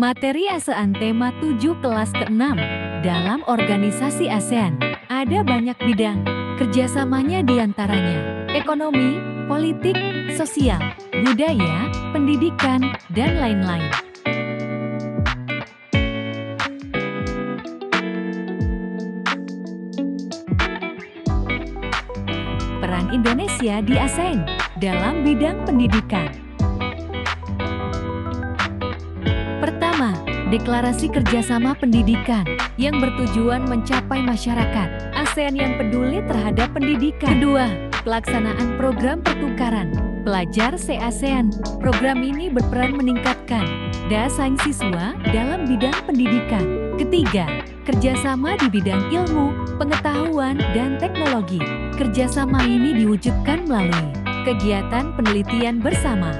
Materi ASEAN tema 7 kelas ke-6 dalam organisasi ASEAN. Ada banyak bidang kerjasamanya diantaranya ekonomi, politik, sosial, budaya, pendidikan, dan lain-lain. Peran Indonesia di ASEAN dalam bidang pendidikan. Pertama, Deklarasi Kerjasama Pendidikan yang bertujuan mencapai masyarakat ASEAN yang peduli terhadap pendidikan. Kedua, pelaksanaan program pertukaran pelajar se-ASEAN. Program ini berperan meningkatkan daya saing siswa dalam bidang pendidikan. Ketiga, kerjasama di bidang ilmu, pengetahuan, dan teknologi. Kerjasama ini diwujudkan melalui kegiatan penelitian bersama.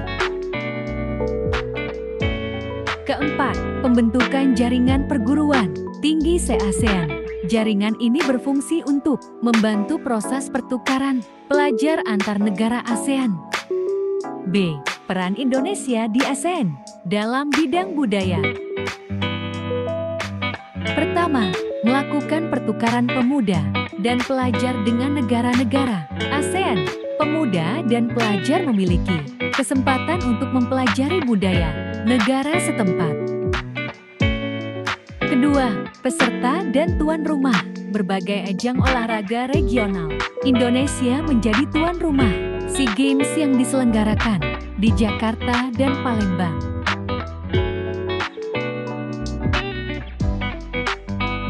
Keempat, pembentukan jaringan perguruan tinggi se-ASEAN. Jaringan ini berfungsi untuk membantu proses pertukaran pelajar antar negara ASEAN. B. Peran Indonesia di ASEAN dalam bidang budaya. Pertama, melakukan pertukaran pemuda dan pelajar dengan negara-negara ASEAN. Pemuda dan pelajar memiliki kesempatan untuk mempelajari budaya negara setempat. Kedua, peserta dan tuan rumah berbagai ajang olahraga regional. Indonesia menjadi tuan rumah SEA Games yang diselenggarakan di Jakarta dan Palembang.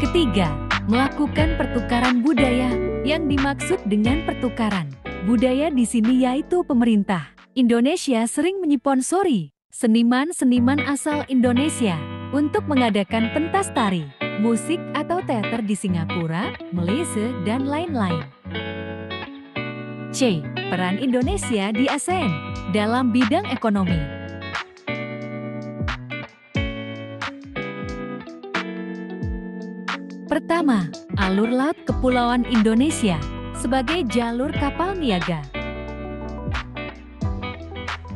Ketiga, melakukan pertukaran budaya. Yang dimaksud dengan pertukaran budaya di sini yaitu pemerintah Indonesia sering menyponsori seniman-seniman asal Indonesia untuk mengadakan pentas tari, musik atau teater di Singapura, Malaysia, dan lain-lain. C. Peran Indonesia di ASEAN dalam bidang ekonomi. Pertama, alur laut Kepulauan Indonesia sebagai jalur kapal niaga.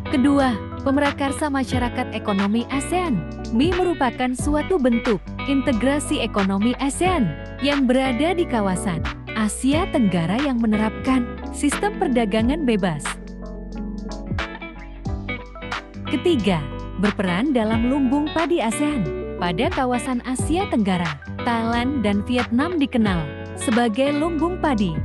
Kedua, pemerakarsa masyarakat ekonomi ASEAN. MI merupakan suatu bentuk integrasi ekonomi ASEAN yang berada di kawasan Asia Tenggara yang menerapkan sistem perdagangan bebas. Ketiga, berperan dalam lumbung padi ASEAN. Pada kawasan Asia Tenggara, Thailand dan Vietnam dikenal sebagai lumbung padi.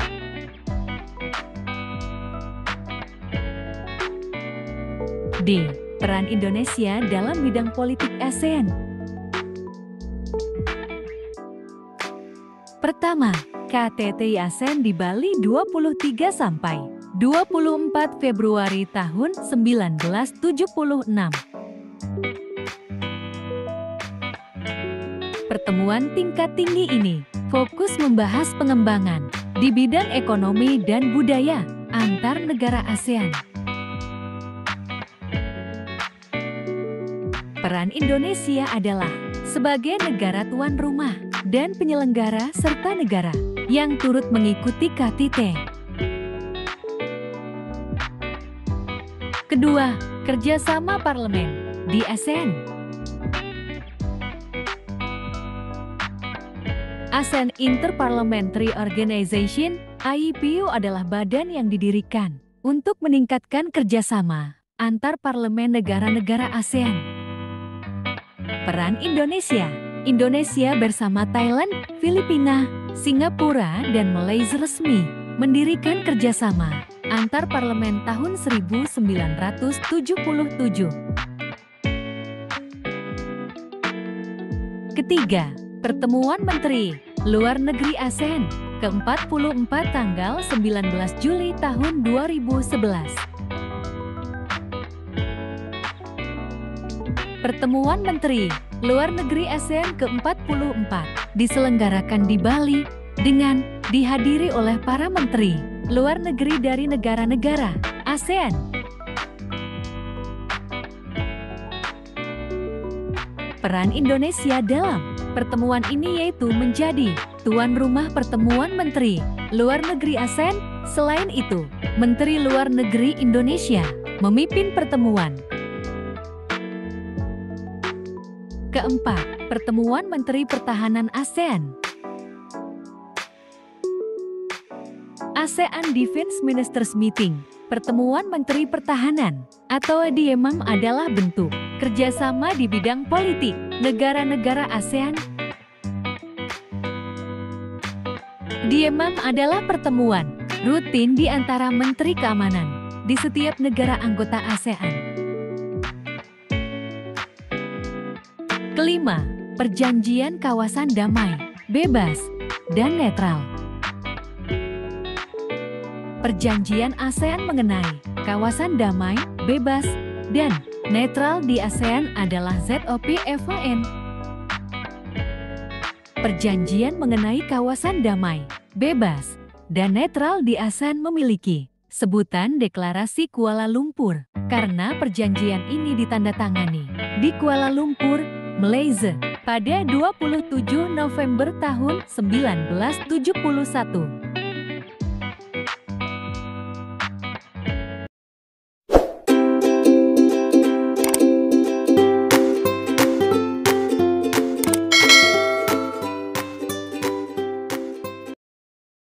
D. Peran Indonesia dalam bidang politik ASEAN. Pertama, KTT ASEAN di Bali 23 sampai 24 Februari tahun 1976. Pertemuan tingkat tinggi ini fokus membahas pengembangan di bidang ekonomi dan budaya antar negara ASEAN. Peran Indonesia adalah sebagai negara tuan rumah dan penyelenggara serta negara yang turut mengikuti KTT. Kedua, kerjasama parlemen di ASEAN. ASEAN Interparliamentary Organization (IPU) adalah badan yang didirikan untuk meningkatkan kerjasama antar parlemen negara-negara ASEAN. Peran Indonesia. Indonesia bersama Thailand, Filipina, Singapura, dan Malaysia resmi mendirikan kerjasama antar parlemen tahun 1977. Ketiga, Pertemuan Menteri Luar Negeri ASEAN ke-44 tanggal 19 Juli tahun 2011. Pertemuan Menteri Luar Negeri ASEAN ke-44 diselenggarakan di Bali dengan dihadiri oleh para menteri luar negeri dari negara-negara ASEAN. Peran Indonesia dalam pertemuan ini yaitu menjadi tuan rumah pertemuan Menteri Luar Negeri ASEAN. Selain itu, Menteri Luar Negeri Indonesia memimpin pertemuan. Keempat, Pertemuan Menteri Pertahanan ASEAN. ASEAN Defense Ministers Meeting, Pertemuan Menteri Pertahanan, atau DIEMAM adalah bentuk kerjasama di bidang politik negara-negara ASEAN. DIEMAM adalah pertemuan rutin di antara Menteri Keamanan di setiap negara anggota ASEAN. Kelima, Perjanjian Kawasan Damai, Bebas, dan Netral. Perjanjian ASEAN mengenai kawasan damai, bebas, dan netral di ASEAN adalah ZOPFAN. Perjanjian mengenai kawasan damai, bebas, dan netral di ASEAN memiliki sebutan Deklarasi Kuala Lumpur karena perjanjian ini ditandatangani di Kuala Lumpur, Malaysia pada 27 November tahun 1971.